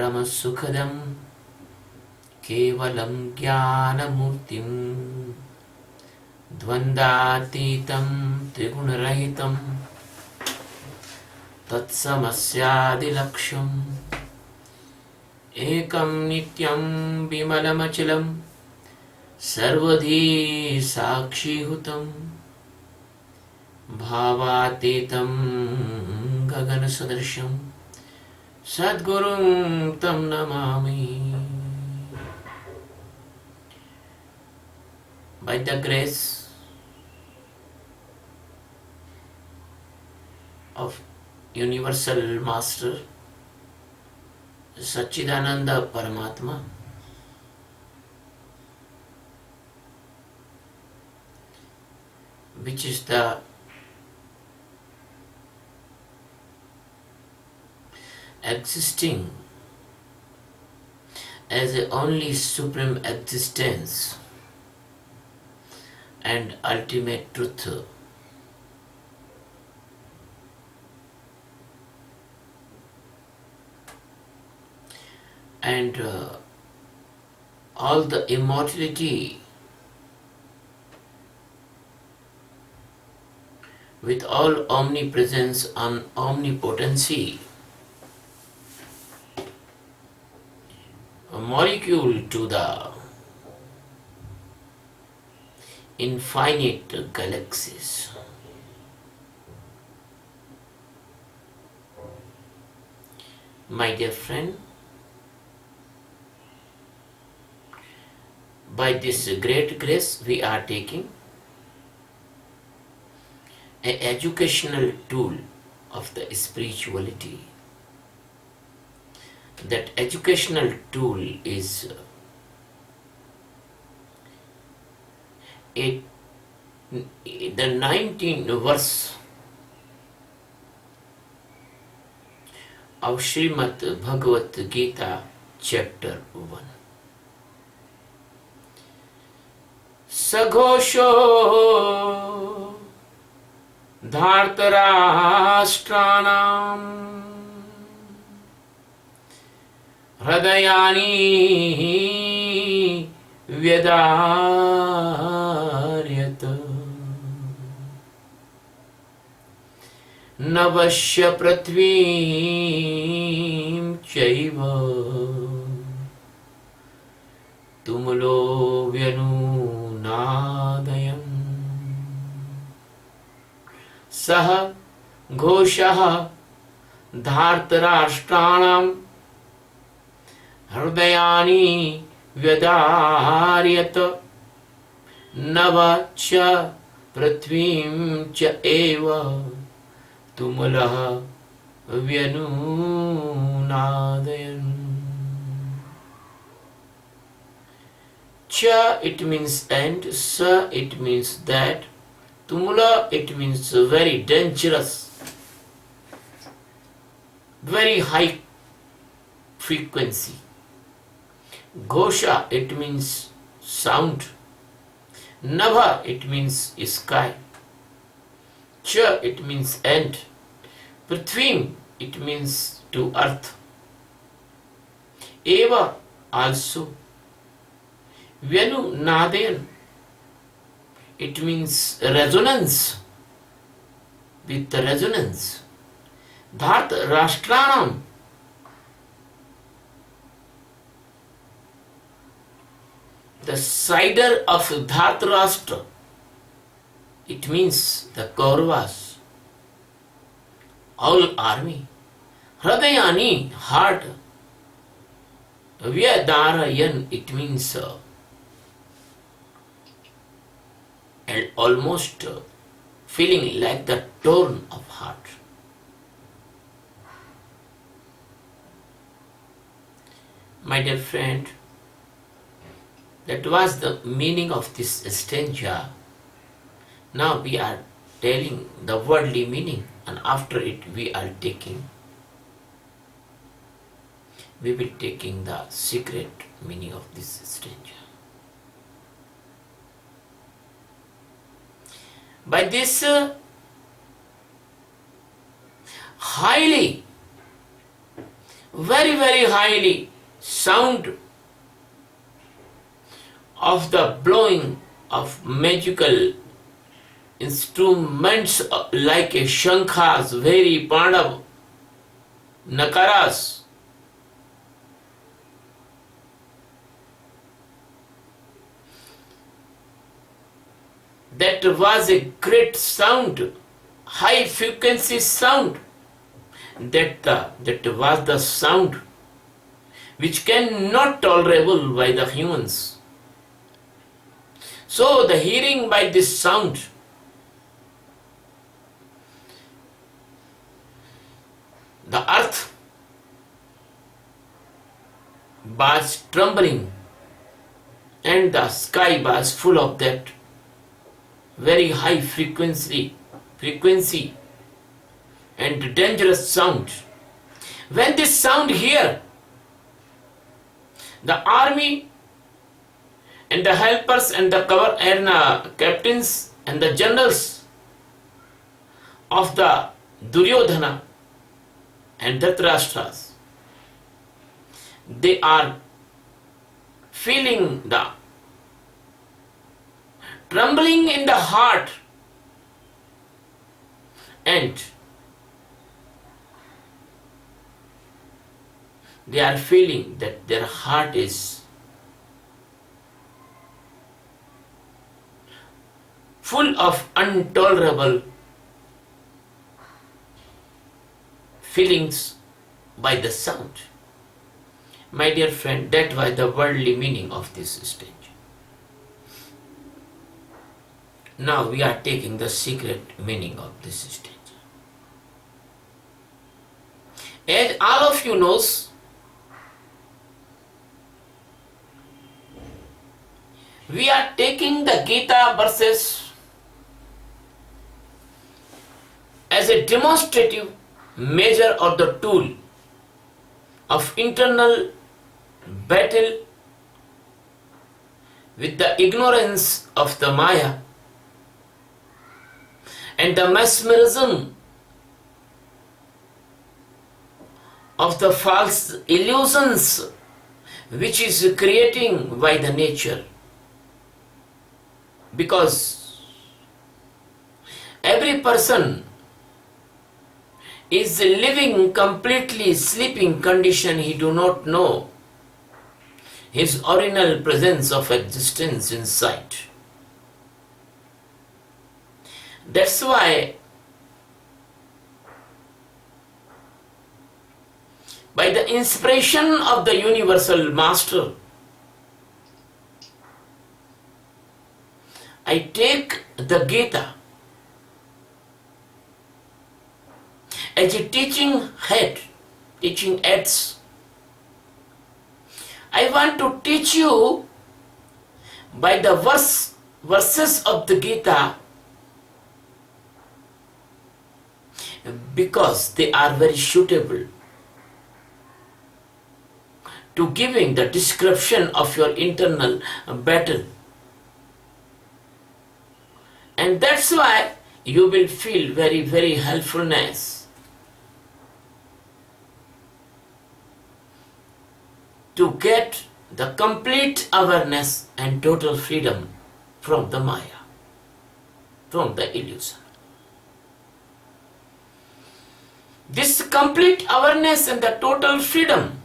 परमसुखदं केवलं ज्ञानमूर्तिं द्वन्द्वातीतं त्रिगुणरहितं तत्समस्यादिलक्ष्यम् एकं नित्यं विमलमचलं सर्वधी साक्षीभूतं भावातीतं गगनसदृशं सद्गुरुं तं Namami. By the grace of Universal Master Satchidananda Paramatma, which is the existing as a only supreme existence and ultimate truth, and all the immortality with all omnipresence and omnipotency, a molecule to the infinite galaxies. My dear friend, by this great grace we are taking an educational tool of the spirituality. That educational tool is the 19th verse of Srimad Bhagavad Geeta, chapter 1. Saghosho dhartarashtanam hradayani vyadaryata navashya prithvim chaiva tumulo vyanunadayam saha ghoshaha dhartarashtanam hridayani vyadaryata navacha prithvim cha eva tumulaha vyanunadayan. Cha it means and, sa it means that, tumula it means very dangerous, very high frequency. Ghosha it means sound. Nava it means sky. Cha it means end. Prithvim it means to earth. Eva also. Vyanu Nadayan it means resonance, with the resonance. Dhat Rashtranam the cider of Dhatrashtra, it means the Kauravas, all army. Hradayani heart. Vyadarayan it means almost feeling like the torn of heart. My dear friend, that was the meaning of this stanza. Now we are telling the worldly meaning, and after it we will taking the secret meaning of this stanza. By this highly very, very highly sound of the blowing of magical instruments like a shankhas, very pandav, nakaras. That was a great sound, high frequency sound. That was the sound which cannot tolerable by the humans. So the hearing by this sound, the earth was trembling and the sky was full of that very high frequency and dangerous sound. When this sound here, the army and the helpers and the cover and captains and the generals of the Duryodhana and Dhritarashtra's, they are feeling the trembling in the heart, and they are feeling that their heart is full of intolerable feelings by the sound. My dear friend, that was the worldly meaning of this stage. Now we are taking the secret meaning of this stage. As all of you knows, we are taking the Geeta verses as a demonstrative measure or the tool of internal battle with the ignorance of the Maya and the mesmerism of the false illusions which is creating by the nature. Because every person is living completely sleeping condition, he do not know his original presence of existence inside. That's why by the inspiration of the universal master, I take the Geeta as a teaching head, teaching aids. I want to teach you by the verses of the Geeta, because they are very suitable to giving the description of your internal battle. And that's why you will feel very, very helpfulness to get the complete awareness and total freedom from the Maya, from the illusion. This complete awareness and the total freedom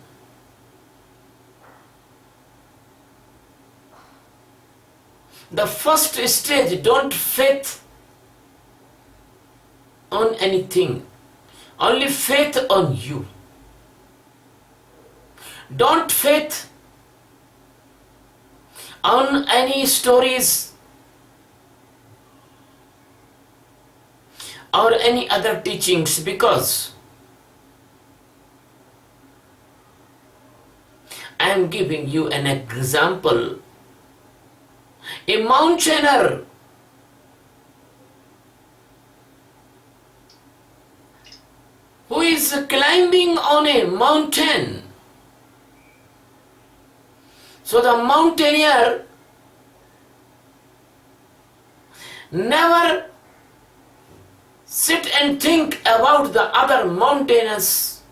the first stage, don't faith on anything, only faith on you. Don't faith on any stories or any other teachings, because I am giving you an example. A mountaineer who is climbing on a mountain. So the mountaineer never sit and think about the other mountains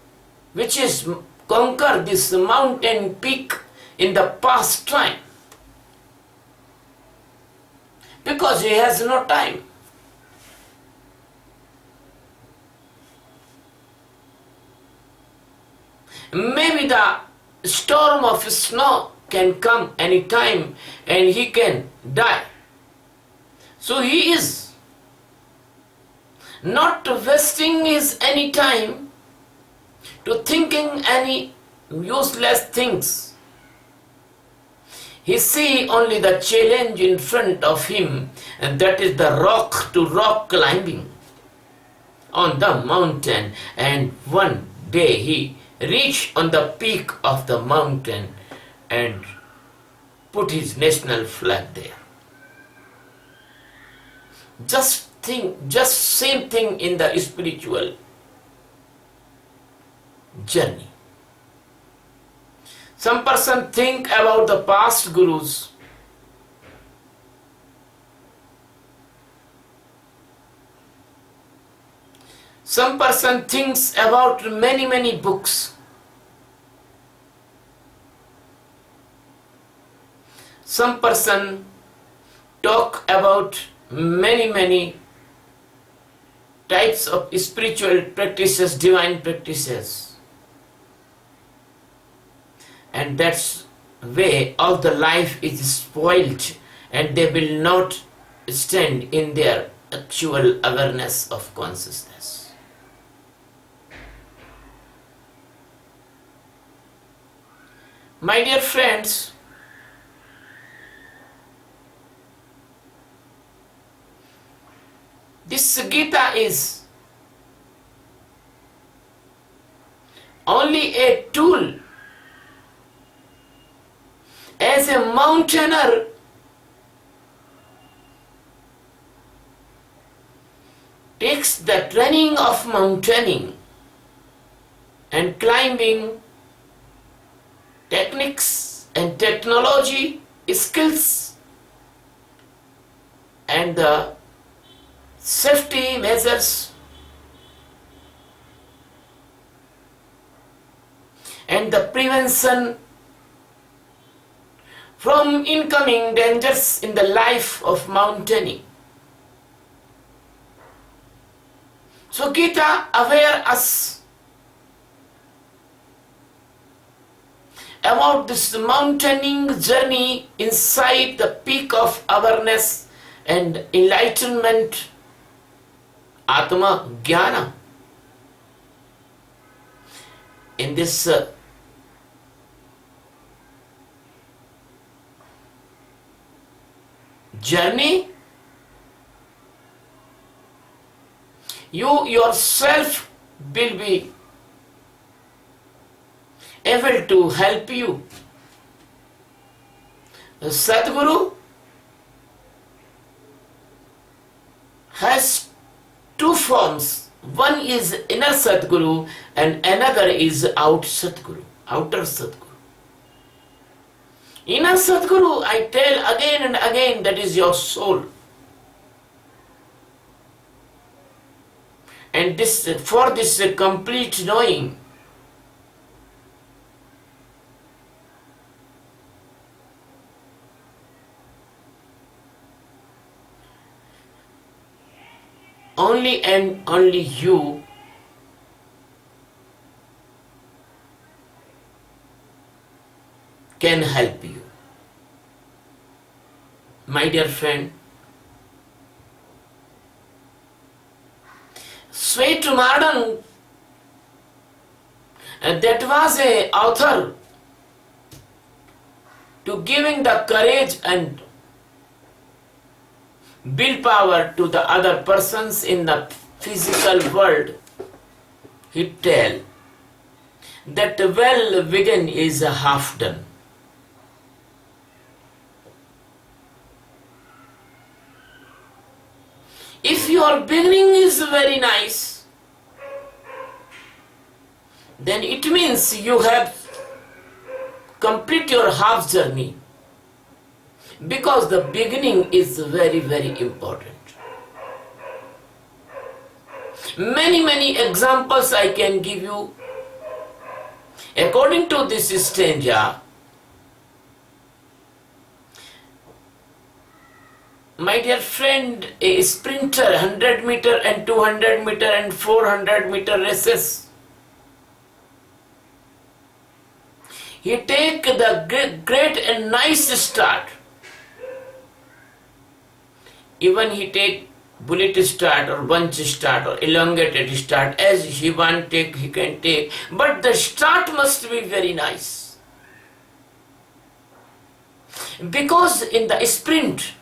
which is conquer this mountain peak in the past time, because he has no time. Maybe the storm of snow can come anytime and he can die. So he is not wasting his any time to thinking any useless things. He see only the challenge in front of him, and that is the rock to rock climbing on the mountain. And one day he reached on the peak of the mountain and put his national flag there. Just same thing in the spiritual journey. Some person think about the past gurus. Some person thinks about many books. Some person talk about many types of spiritual practices, divine practices. And that's way all the life is spoiled, and they will not stand in their actual awareness of consciousness. My dear friends, this Geeta is only a tool. As a mountaineer, takes the training of mountaineering and climbing techniques and technology skills and the safety measures and the prevention from incoming dangers in the life of mountaineering. So Geeta aware us about this mountaineering journey inside the peak of awareness and enlightenment, Atma Jnana. In this journey, you yourself will be able to help you. Sadguru has two forms. One is inner Sadguru and another is outer Sadguru. Inner Sadguru, I tell again and again, that is your soul. And for this complete knowing, only and only you can help you. My dear friend, Sweet Marden, that was a author to giving the courage and willpower to the other persons in the physical world. He tell that well begun is half done. If your beginning is very nice, then it means you have complete your half journey, because the beginning is very important. Many examples I can give you. According to this stanza, my dear friend, a sprinter, 100-meter and 200-meter and 400-meter races, he take the great and nice start. Even he take bullet start or bunch start or elongated start, as he want take, he can take, but the start must be very nice. Because in the sprint,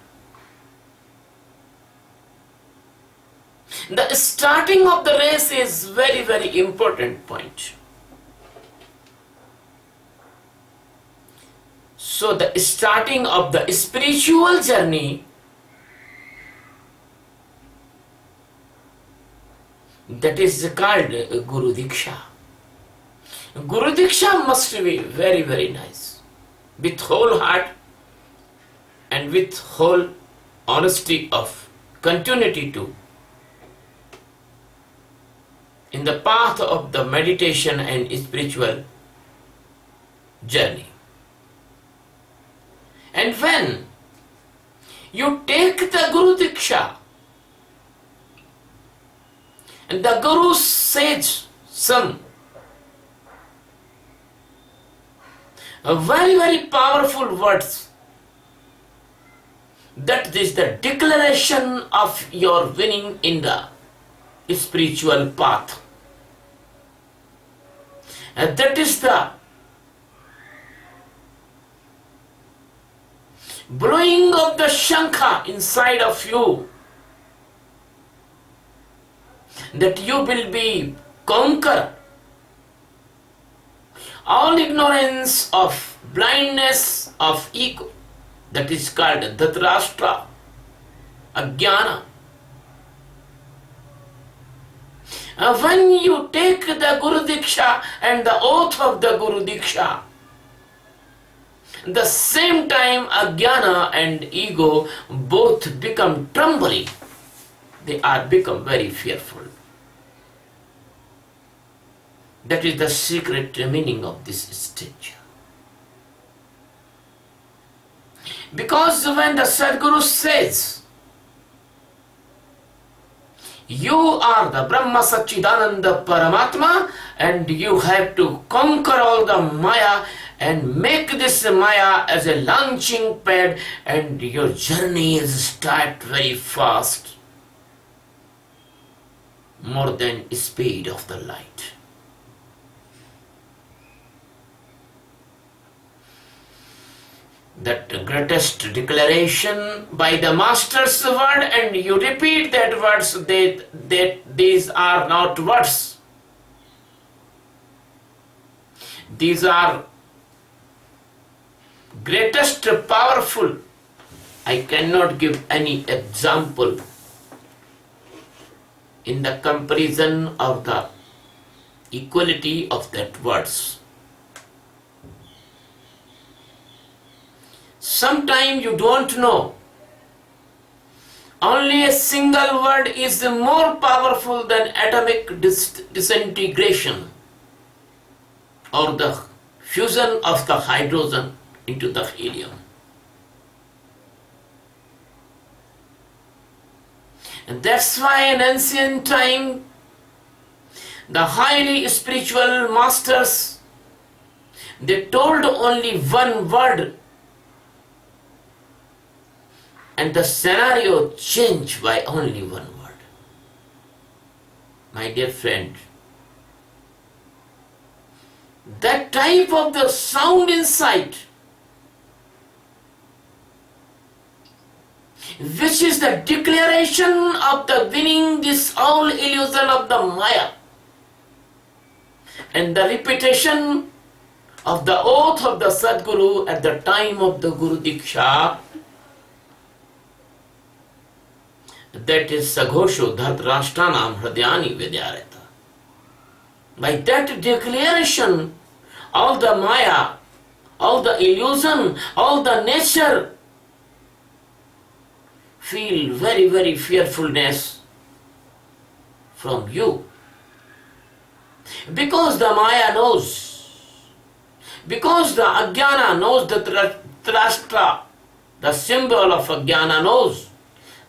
the starting of the race is very, very important point. So the starting of the spiritual journey, that is called Guru Diksha. Guru Diksha must be very, very nice, with whole heart and with whole honesty of continuity too, in the path of the meditation and spiritual journey. And when you take the Guru Diksha, and the Guru says some very, very powerful words, that is the declaration of your winning in the spiritual path. And that is the blowing of the shankha inside of you, that you will be conquer all ignorance of blindness of ego, that is called dhatrashtra, ajnana. When you take the Guru Diksha and the oath of the Guru Diksha, the same time ajnana and ego both become trembling. They are become very fearful. That is the secret meaning of this stage. Because when the Sadguru says, you are the Brahma Satchidananda Paramatma and you have to conquer all the Maya and make this Maya as a launching pad, and your journey is start very fast, more than speed of the light. That greatest declaration by the Master's word, and you repeat that words, that these are not words. These are greatest powerful. I cannot give any example in the comparison of the equality of that words. Sometimes you don't know. Only a single word is more powerful than atomic disintegration or the fusion of the hydrogen into the helium. And that's why in ancient time, the highly spiritual masters, they told only one word, and the scenario changed by only one word. My dear friend, that type of the sound insight, which is the declaration of the winning this all illusion of the Maya, and the repetition of the oath of the Sadguru at the time of the Guru Diksha, that is Saghosho Dhatrashtanam Hridyani Vidyareta. By that declaration, all the Maya, all the illusion, all the nature feel very, very fearfulness from you. Because the Maya knows Because the Ajnana knows the Trashtra, the symbol of Ajnana knows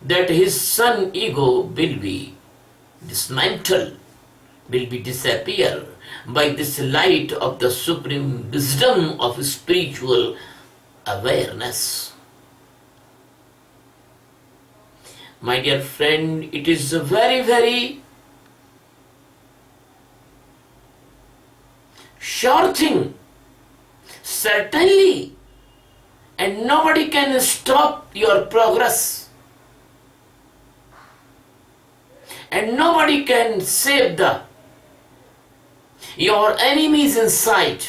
that his son ego will be dismantled, will be disappear by this light of the supreme wisdom of spiritual awareness. My dear friend, it is a very, very sure thing, certainly, and nobody can stop your progress, and nobody can save your enemies inside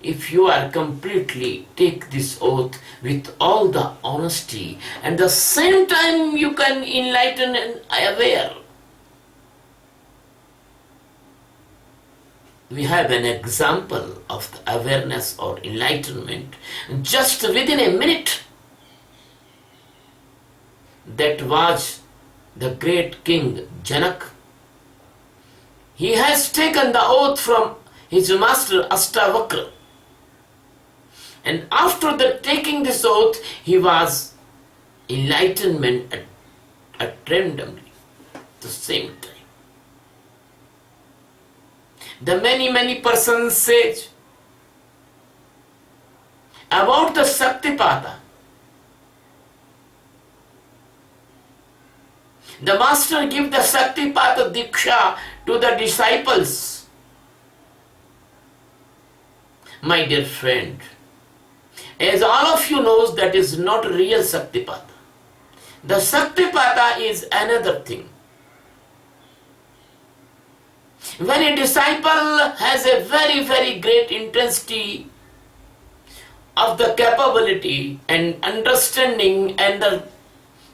if you are completely take this oath with all the honesty, and the same time you can enlighten and aware. We have an example of the awareness or enlightenment just within a minute. That was the great king Janak. He has taken the oath from his master Astavakra. And after taking this oath, he was enlightenment at randomly at the same time. The many persons say about the Saktipata. The master give the Saktipata Diksha to the disciples. My dear friend, as all of you knows, that is not real Saktipata. The Saktipata is another thing. When a disciple has a very, very great intensity of the capability and understanding and the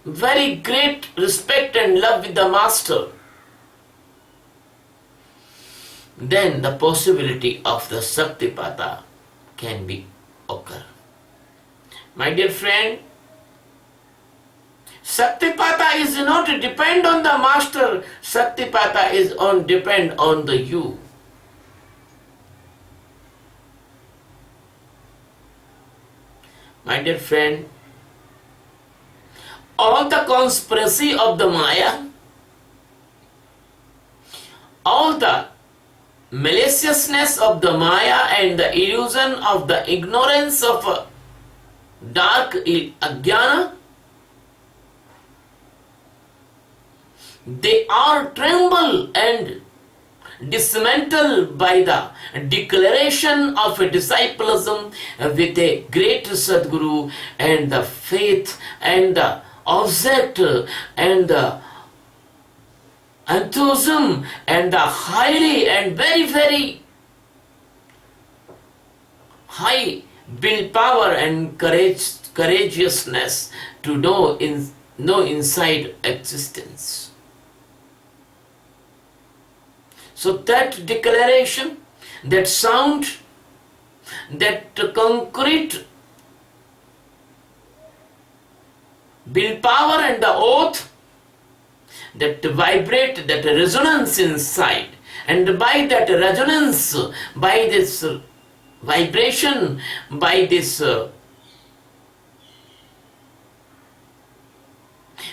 very great respect and love with the master, then the possibility of the Saktipata can be occur. My dear friend, Saktipata is not depend on the master. Saktipata is depend on the you. My dear friend, all the conspiracy of the Maya, all the maliciousness of the Maya and the illusion of the ignorance of dark Ajnana, they are trembled and dismantled by the declaration of a disciplism with a great Sadguru and the faith and the object and the enthusiasm and the highly and very, very high willpower and courageousness to know inside existence. So that declaration, that sound, that concrete willpower and the oath that vibrate, that resonance inside, and by that resonance, by this vibration, by this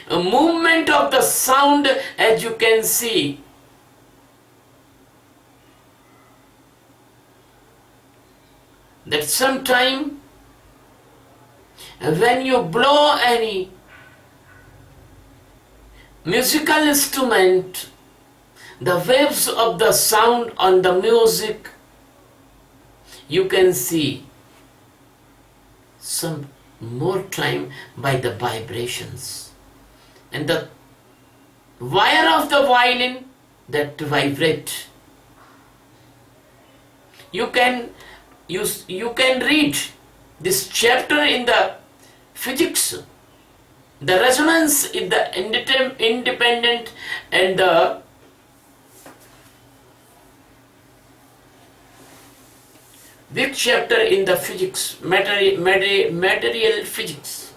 movement of the sound, as you can see, that sometime when you blow any musical instrument, the waves of the sound on the music, you can see some more time by the vibrations, and the wire of the violin that vibrate. You can read this chapter in the physics, the resonance in the independent and the big chapter in the physics, material physics.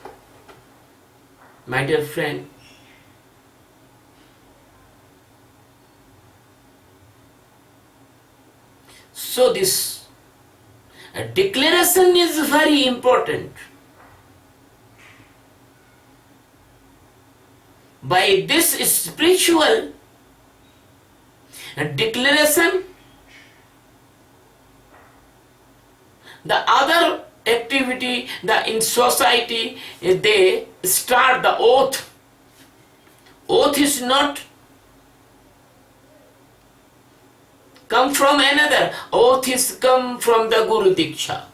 My dear friend, so this A declaration is very important. By this spiritual declaration, the other activity, in society, they start the oath. Oath is not come from another. Oath is come from the Guru Diksha.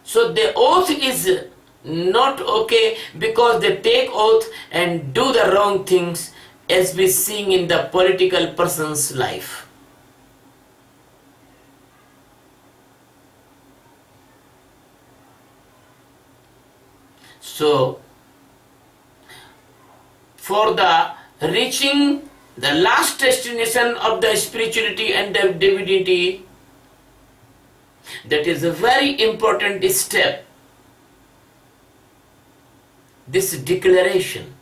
So the oath is not okay because they take oath and do the wrong things, as we seeing in the political person's life. So for the reaching the last destination of the spirituality and the divinity, that is a very important step. This declaration.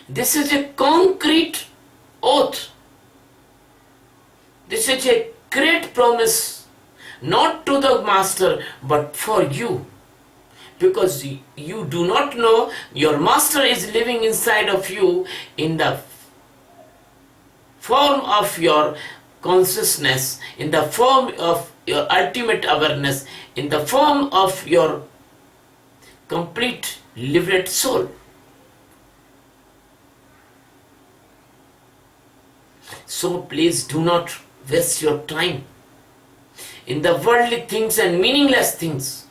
This is a concrete oath. This is a great promise, not to the master, but for you. Because you do not know, your master is living inside of you in the form of your consciousness, in the form of your ultimate awareness, in the form of your complete liberated soul. So please do not waste your time in the worldly things and meaningless things.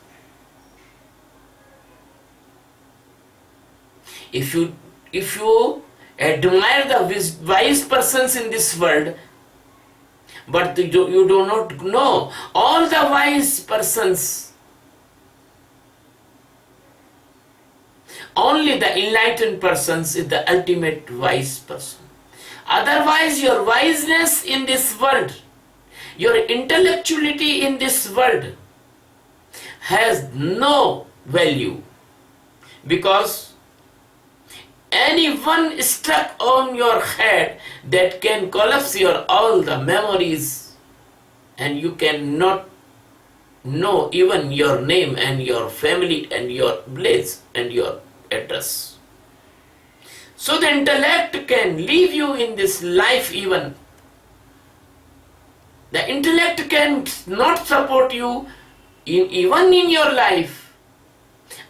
If you admire the wise persons in this world, but you do not know all the wise persons, only the enlightened persons is the ultimate wise person. Otherwise, your wiseness in this world, your intellectuality in this world has no value, because anyone stuck on your head that can collapse your all the memories, and you cannot know even your name and your family and your place and your address. So the intellect can leave you in this life even. The intellect can not support you even in your life.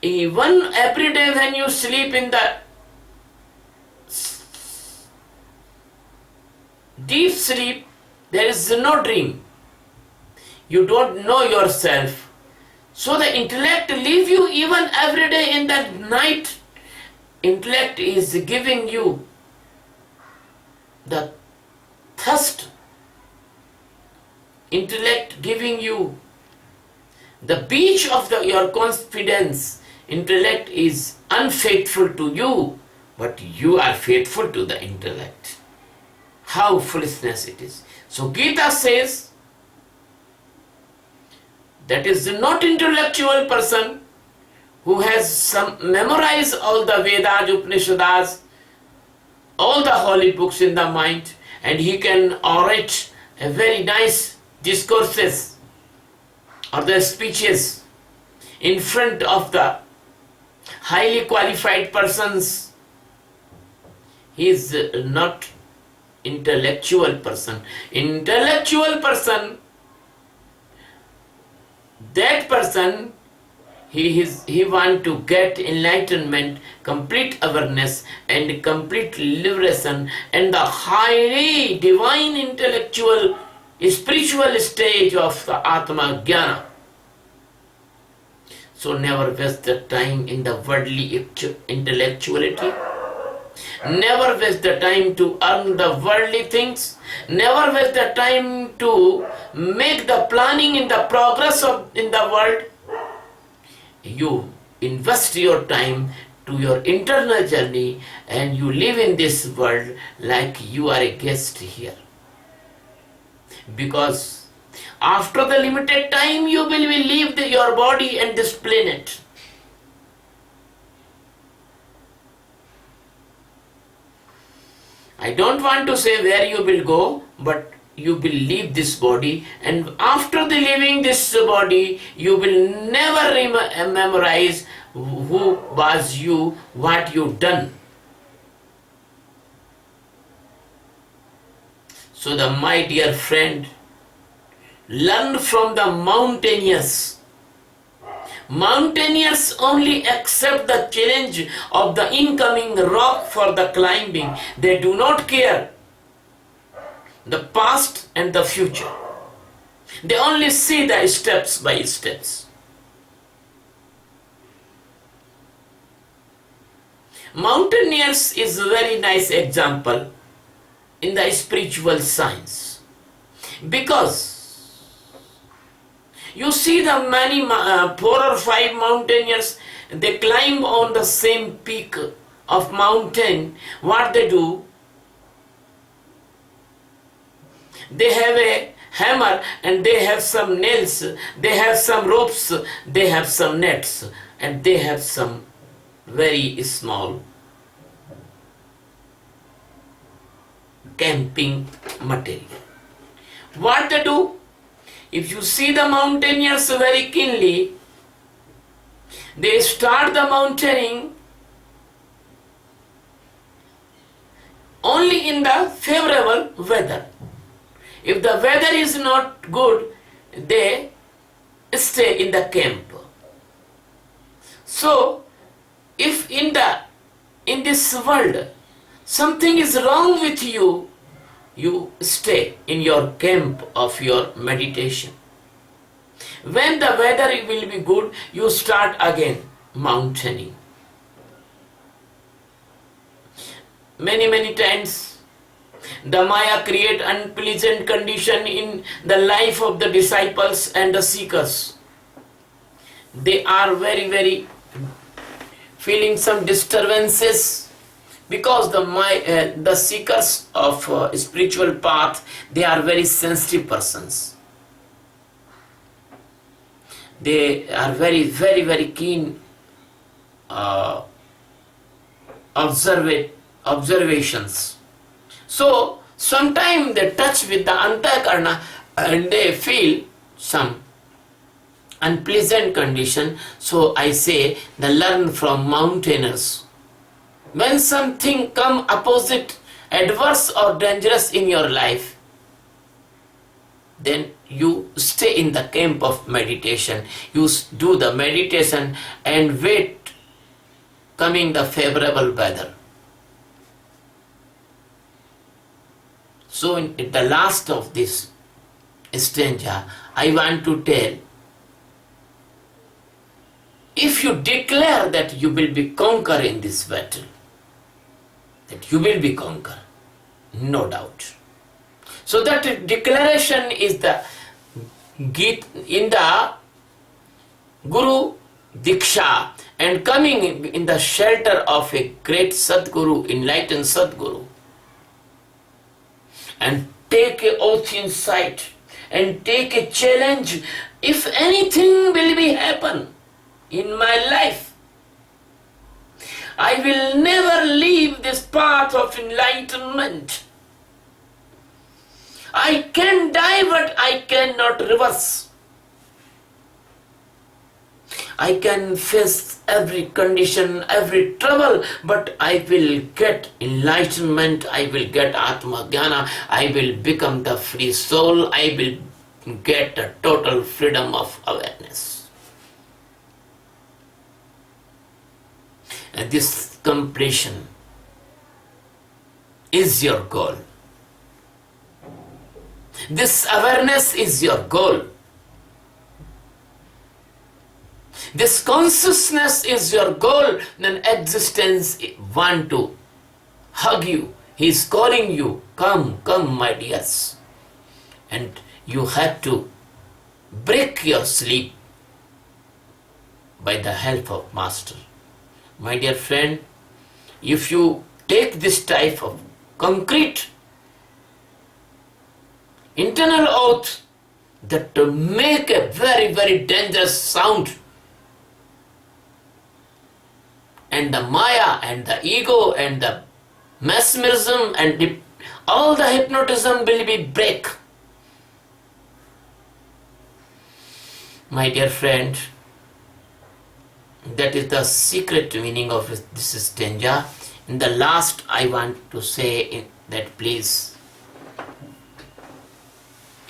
Even every day when you sleep in the deep sleep, there is no dream. You don't know yourself. So the intellect leave you even every day in the night. Intellect is giving you the thirst. Intellect giving you the beach of your confidence. Intellect is unfaithful to you, but you are faithful to the intellect. How foolishness it is. So Geeta says, that is not intellectual person who has memorized all the Vedas, Upanishads, all the holy books in the mind, and he can orate a very nice discourses or the speeches in front of the highly qualified persons. He is not intellectual person. Intellectual person, that person, he want to get enlightenment, complete awareness and complete liberation and the highly divine intellectual spiritual stage of the Atma Jnana. So never waste the time in the worldly intellectuality. Never waste the time to earn the worldly things. Never waste the time to make the planning in the progress in the world. You invest your time to your internal journey and you live in this world like you are a guest here. Because after the limited time you will leave your body and this planet. I don't want to say where you will go, but you will leave this body, and after the leaving this body, you will never memorize who was you, what you done. So my dear friend, learn from the mountaineers. Mountaineers only accept the challenge of the incoming rock for the climbing. They do not care the past and the future. They only see the steps by steps. Mountaineers is a very nice example in the spiritual science, because you see the many 4 or 5 mountaineers, they climb on the same peak of mountain. What they do? They have a hammer and they have some nails, they have some ropes, they have some nets, and they have some very small camping material. What they do? If you see the mountaineers very keenly, they start the mountaineering only in the favorable weather. If the weather is not good, they stay in the camp. So, if in this world something is wrong with you, you stay in your camp of your meditation. When the weather will be good, you start again mountaineering. Many times the Maya create unpleasant condition in the life of the disciples and the seekers. They are very feeling some disturbances, because the seekers of spiritual path, they are very sensitive persons. They are very keen observations. So sometimes they touch with the antakarna and they feel some unpleasant condition. So I say, learn from mountaineers. When something come opposite, adverse or dangerous in your life, then you stay in the camp of meditation. You do the meditation and wait coming the favorable weather. So in the last of this stanza, I want to tell, if you declare that you will be conqueror in this battle, that you will be conqueror, no doubt. So that declaration is the Geeta in the Guru Diksha, and coming in the shelter of a great Sadguru, enlightened Sadguru, and take a oath in sight and take a challenge. If anything will be happen in my life, I will never leave this path of enlightenment. I can die, but I cannot reverse. I can face every condition, every trouble, but I will get enlightenment, I will get Atma Jnana, I will become the free soul, I will get a total freedom of awareness. And this completion is your goal. This awareness is your goal. This consciousness is your goal. Then existence want to hug you. He is calling you, come, my dears. And you have to break your sleep by the help of Master. My dear friend, if you take this type of concrete internal oath that to make a very dangerous sound, and the Maya and the ego and the mesmerism and all the hypnotism will be break. My dear friend, that is the secret meaning of this stanza. In the last, I want to say that please,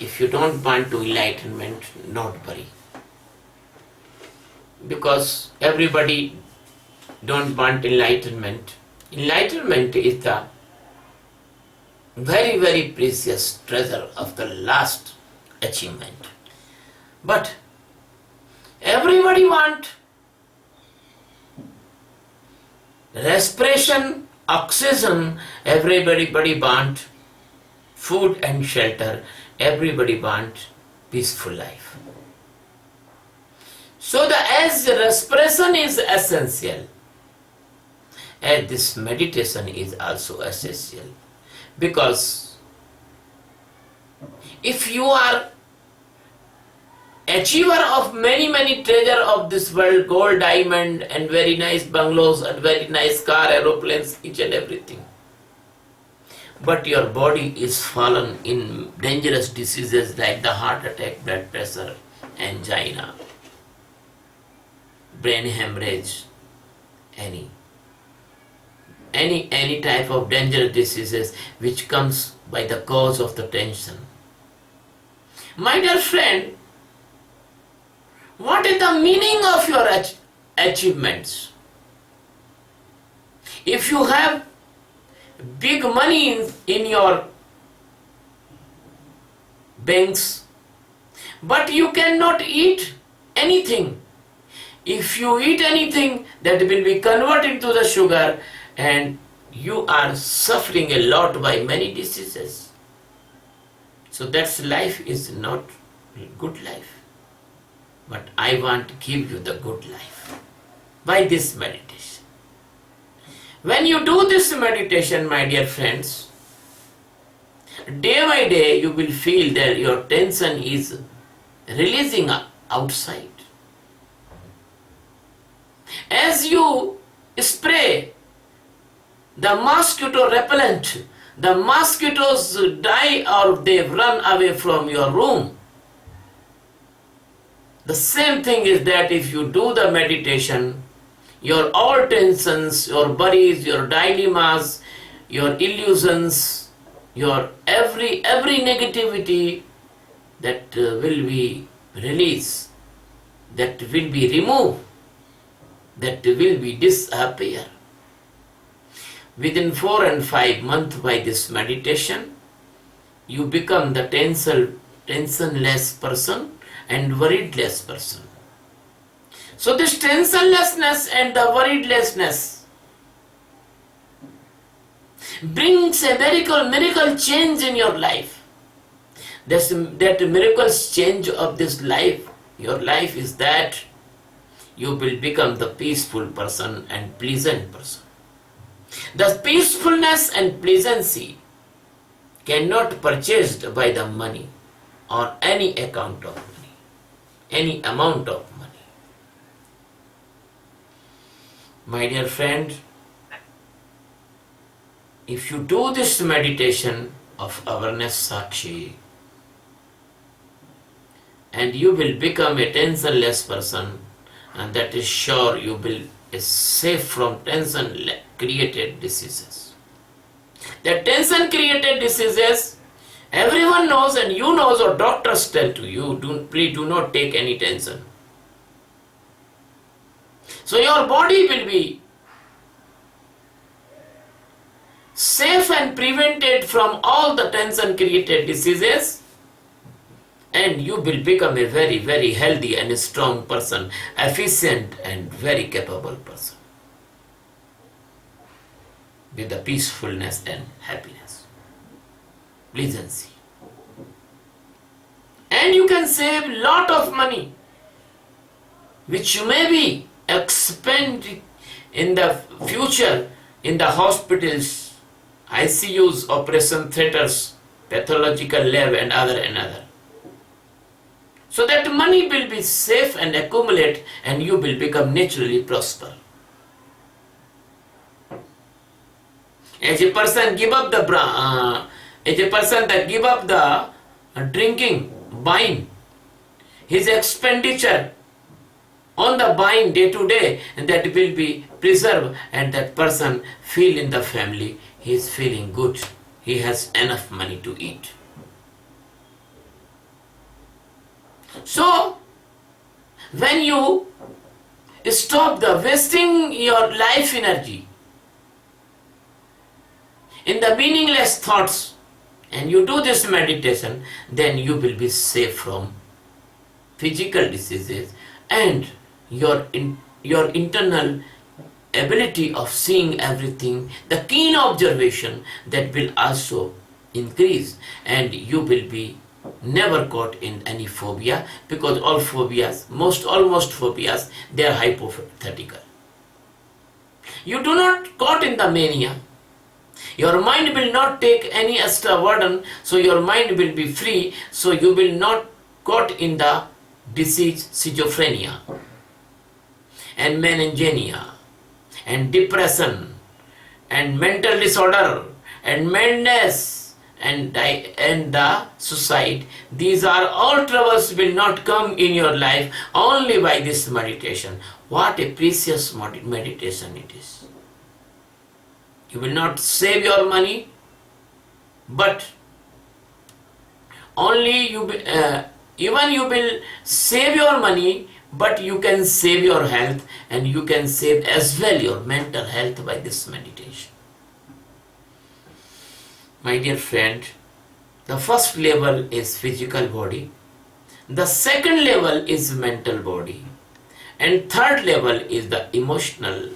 if you don't want to enlightenment, don't worry. Because everybody don't want enlightenment. Enlightenment is the very, very precious treasure of the last achievement. But everybody want respiration, oxygen, everybody want food and shelter, everybody want peaceful life. So as respiration is essential, as this meditation is also essential. Because if you are achiever of many treasure of this world, gold, diamond and very nice bungalows and very nice car, aeroplanes, each and everything, but your body is fallen in dangerous diseases like the heart attack, blood pressure, angina, brain hemorrhage, any type of dangerous diseases which comes by the cause of the tension. My dear friend, what is the meaning of your achievements? If you have big money in your banks, but you cannot eat anything. If you eat anything, that will be converted to the sugar, and you are suffering a lot by many diseases. So that's life is not good life. But I want to give you the good life by this meditation. When you do this meditation, my dear friends, day by day you will feel that your tension is releasing outside. As you spray the mosquito repellent, the mosquitoes die or they run away from your room. The same thing is that if you do the meditation, your all tensions, your worries, your dilemmas, your illusions, your every negativity that will be released, that will be removed, that will be disappear. Within 4 and 5 months by this meditation, you become the tensionless person and worriedless person. So this tensionlessness and the worriedlessness brings a miracle change in your life. That miracle change of this life, your life is that you will become the peaceful person and pleasant person. The peacefulness and pleasancy cannot purchased by the money or any account of money, any amount of money. My dear friend, if you do this meditation of awareness Sakshi, and you will become a tensionless person, and that is sure you will be safe from tension created diseases. The tension created diseases, everyone knows, and you knows, or doctors tell to you, please do not take any tension. So your body will be safe and prevented from all the tension created diseases, and you will become a very healthy and strong person, efficient and very capable person with the peacefulness and happiness, pleasancy. And you can save lot of money which you may be expend in the future in the hospitals, ICUs, operation theaters, pathological lab and other. So that money will be safe and accumulate, and you will become naturally prosper. As a person give up the drinking wine, his expenditure on the buying day to day, and that will be preserved, and that person feel in the family he is feeling good, he has enough money to eat. So when you stop the wasting your life energy in the meaningless thoughts and you do this meditation, then you will be safe from physical diseases, and your internal ability of seeing everything, the keen observation, that will also increase, and you will be never caught in any phobia, because all phobias, almost phobias, they are hypothetical. You do not caught in the mania. Your mind will not take any extra burden, so your mind will be free, so you will not caught in the disease schizophrenia and meningiania and depression and mental disorder and madness and the suicide. These are all troubles will not come in your life only by this meditation. What a precious meditation it is. You will not save your money, but only you will save your money, but you can save your health, and you can save as well your mental health by this meditation. My dear friend, the first level is physical body, the second level is mental body, and third level is the emotional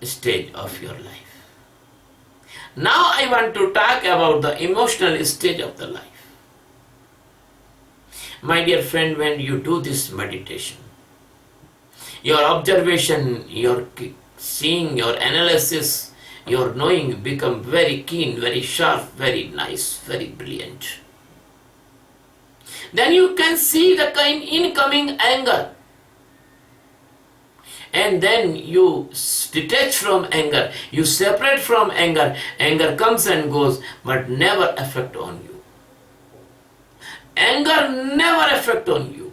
stage of your life. Now I want to talk about the emotional stage of the life. My dear friend, when you do this meditation, your observation, your seeing, your analysis, your knowing become very keen, very sharp, very nice, very brilliant. Then you can see the incoming anger. And then you detach from anger, you separate from anger. Anger comes and goes, but never affect on you. Anger never affect on you.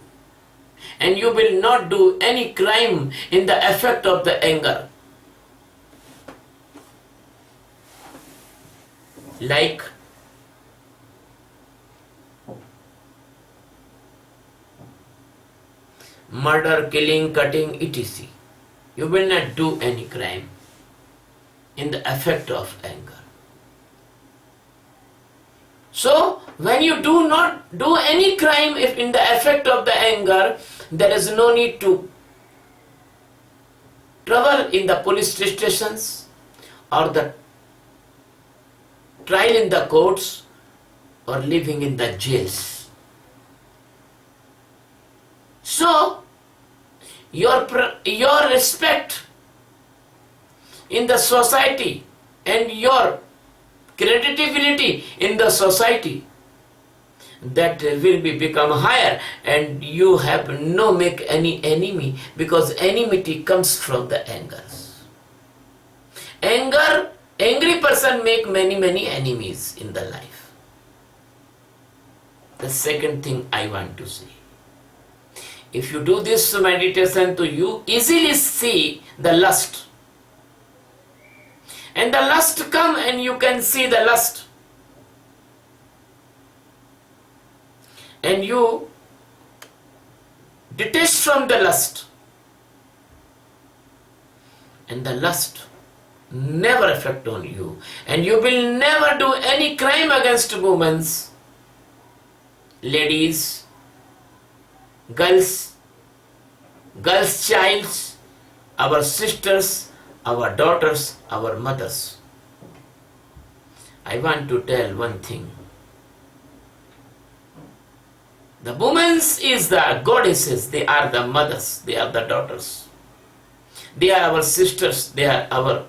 And you will not do any crime in the effect of the anger. Like murder, killing, cutting, etc. You will not do any crime in the effect of anger. So, when you do not do any crime if in the effect of the anger, there is no need to travel in the police stations or the trial in the courts or living in the jails. So, your respect in the society and your credibility in the society, that will be become higher, and you have no make any enemy, because enmity comes from the angers. Angry person make many enemies in the life. The second thing I want to say, if you do this meditation, to you easily see the lust. And the lust come and you can see the lust. And you detach from the lust. And the lust never affect on you. And you will never do any crime against women, ladies, girls, childs, our sisters, our daughters, our mothers. I want to tell one thing. The women is the goddesses, they are the mothers, they are the daughters. They are our sisters, they are our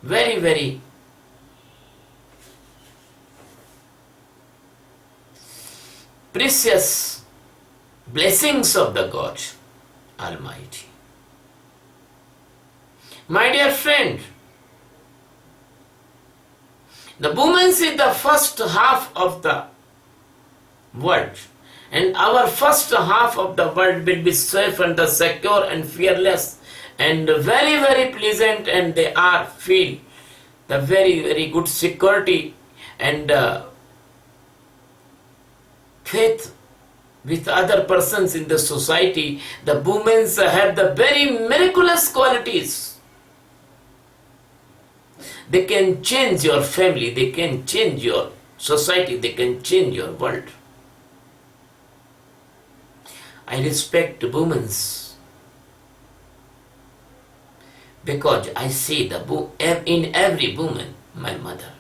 very precious blessings of the God Almighty. My dear friend, the woman is the first half of the world, And our first half of the world will be safe and secure and fearless and very, very pleasant, and they are feel the very, very good security and faith with other persons in the society. The women have the very miraculous qualities. They can change your family, they can change your society, they can change your world. I respect women because I see in every woman my mother.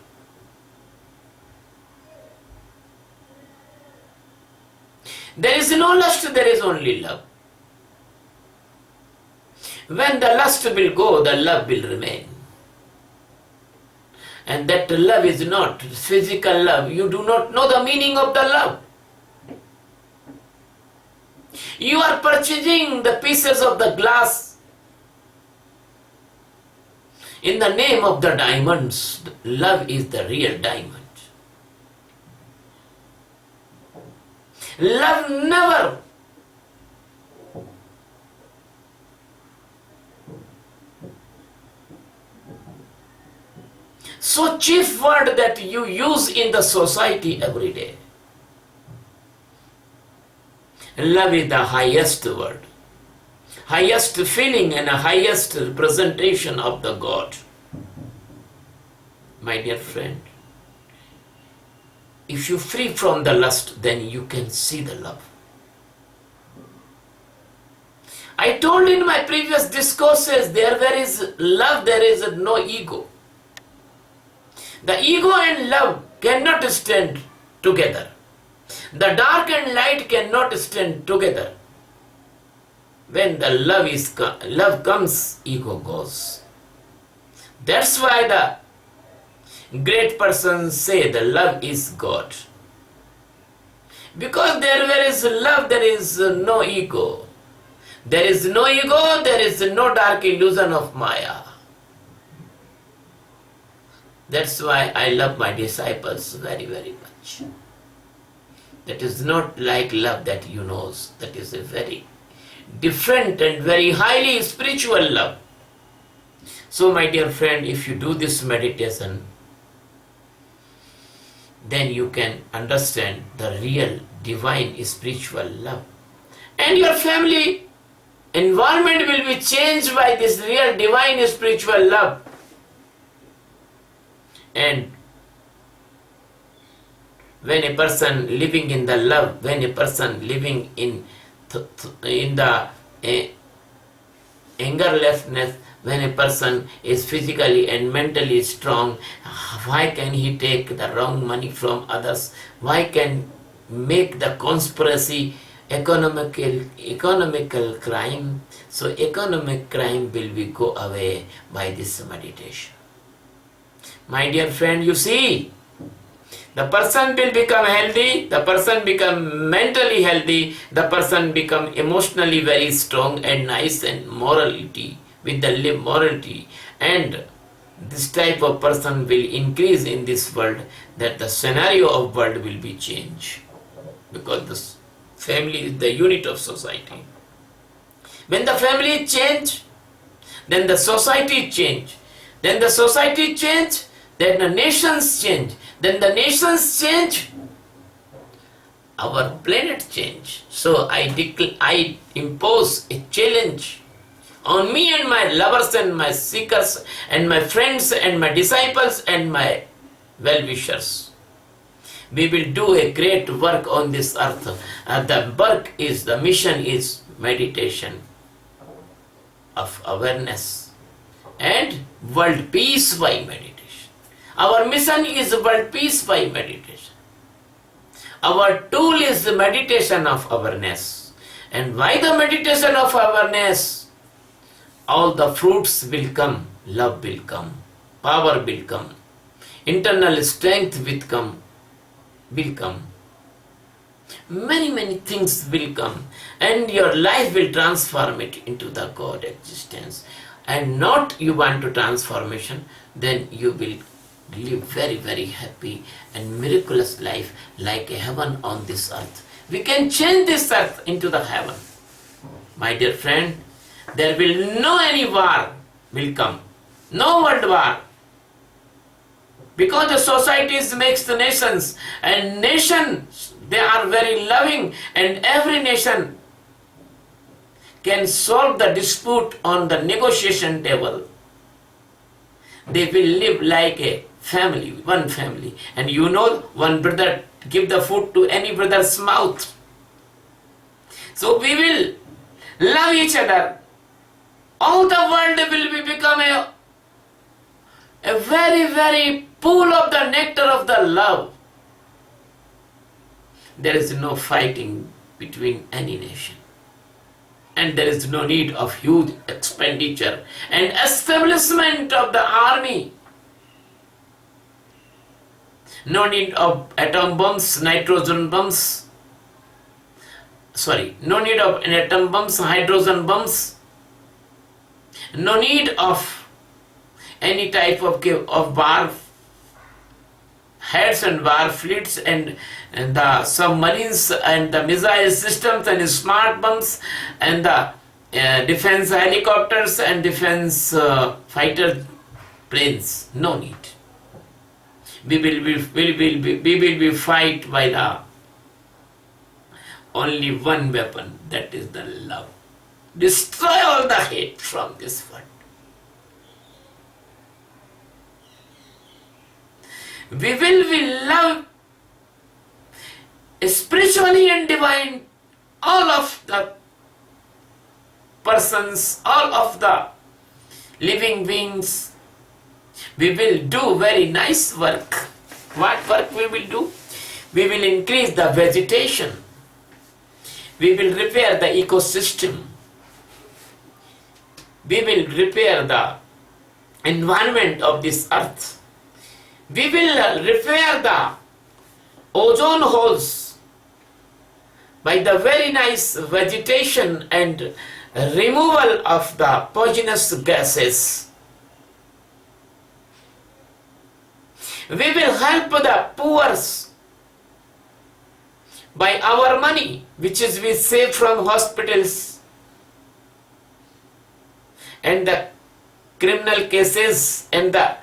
There is no lust, there is only love. When the lust will go, the love will remain. And that love is not physical love. You do not know the meaning of the love. You are purchasing the pieces of the glass in the name of the diamonds. Love is the real diamond. Love never so cheap word that you use in the society every day. Love is the highest word, highest feeling and a highest representation of the God. My dear friend, if you free from the lust, then you can see the love. I told in my previous discourses, there is love, there is no ego. The ego and love cannot stand together. The dark and light cannot stand together. When the love comes, ego goes. That's why the great persons say the love is God. Because where is love, there is no ego. There is no ego, there is no dark illusion of Maya. That's why I love my disciples very, very much. That is not like love that you know. That is a very different and very highly spiritual love. So my dear friend, if you do this meditation, then you can understand the real divine spiritual love. And your family environment will be changed by this real divine spiritual love. And when a person living in the love, when a person living in the angerlessness, when a person is physically and mentally strong, why can he take the wrong money from others? Why can make the conspiracy economical crime? So economic crime will be go away by this meditation. My dear friend, you see, the person will become healthy, the person become mentally healthy, the person become emotionally very strong and nice and morality, with the morality, and this type of person will increase in this world, that the scenario of world will be changed, because this family is the unit of society. When the family change, then the society change. Then the society change, then the nations change. Then the nations change, our planet change. So I impose a challenge on me and my lovers and my seekers and my friends and my disciples and my well-wishers. We will do a great work on this earth. The mission is meditation of awareness and world peace by meditation. Our mission is world peace by meditation. Our tool is the meditation of awareness. And by the meditation of awareness, all the fruits will come, love will come, power will come, internal strength will come. Many things will come, and your life will transform it into the God existence. And not you want to transformation, then you will live very, very happy and miraculous life like a heaven on this earth. We can change this earth into the heaven. My dear friend, there will no any war will come. No world war. Because the societies makes the nations, and nations, they are very loving, and every nation can solve the dispute on the negotiation table. They will live like a family, one family. And you know, one brother give the food to any brother's mouth. So we will love each other. All the world will become a very, very pool of the nectar of the love. There is no fighting between any nation. And there is no need of huge expenditure and establishment of the army. No need of atom bombs, nitrogen bombs. No need of atom bombs, hydrogen bombs. No need of any type of war heads and war fleets and the submarines and the missile systems and smart bombs and the defense helicopters and defense fighter planes. No need. We will be fight by the only one weapon, that is the love. Destroy all the hate from this world. We will love spiritually and divine all of the persons, all of the living beings. We will do very nice work. What work we will do? We will increase the vegetation. We will repair the ecosystem. We will repair the environment of this earth. We will repair the ozone holes by the very nice vegetation and removal of the poisonous gases. We will help the poor by our money, which is we save from hospitals and the criminal cases and the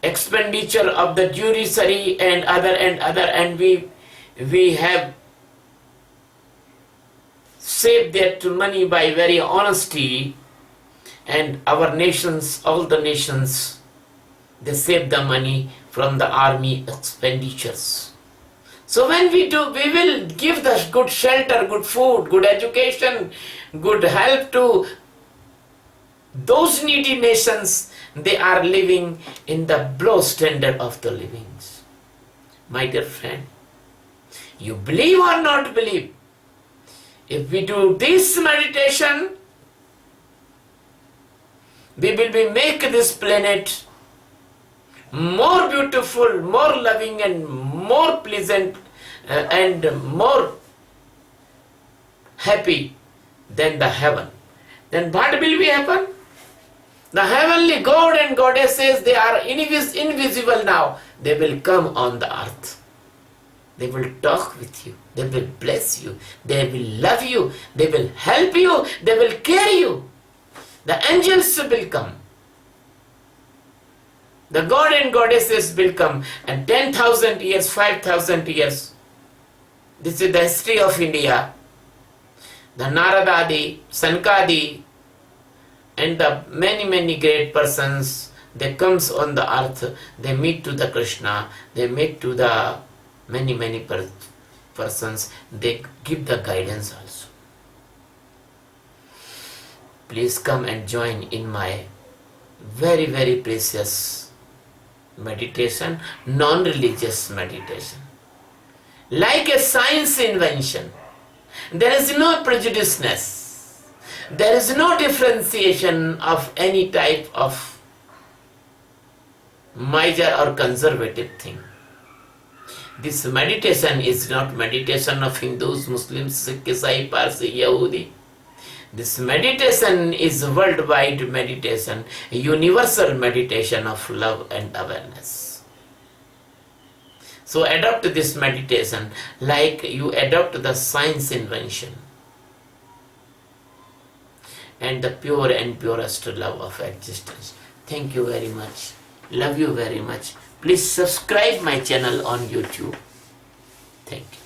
expenditure of the judiciary and other, and we have saved that money by very honesty, and our nations, all the nations, they save the money from the army expenditures. So when we do, we will give the good shelter, good food, good education, good help to those needy nations. They are living in the below standard of the livings. My dear friend, you believe or not believe, if we do this meditation, we will make this planet more beautiful, more loving and more pleasant and more happy than the heaven. Then what will be happen? The heavenly God and goddesses, they are invisible now. They will come on the earth. They will talk with you. They will bless you. They will love you. They will help you. They will care you. The angels will come. The God and goddesses will come. And 10,000 years, 5,000 years. This is the history of India. The Naradadi, Sankadi, and the many great persons, they comes on the earth, they meet to the Krishna, they meet to the many persons, they give the guidance also. Please come and join in my very precious meditation, non-religious meditation. Like a science invention, there is no prejudiceness. There is no differentiation of any type of major or conservative thing. This meditation is not meditation of Hindus, Muslims, Sikh, Isai, Parsi, Yahudi. This meditation is worldwide meditation, a universal meditation of love and awareness. So adopt this meditation like you adopt the science invention and the pure and purest love of existence. Thank you very much. Love you very much. Please subscribe my channel on YouTube. Thank you.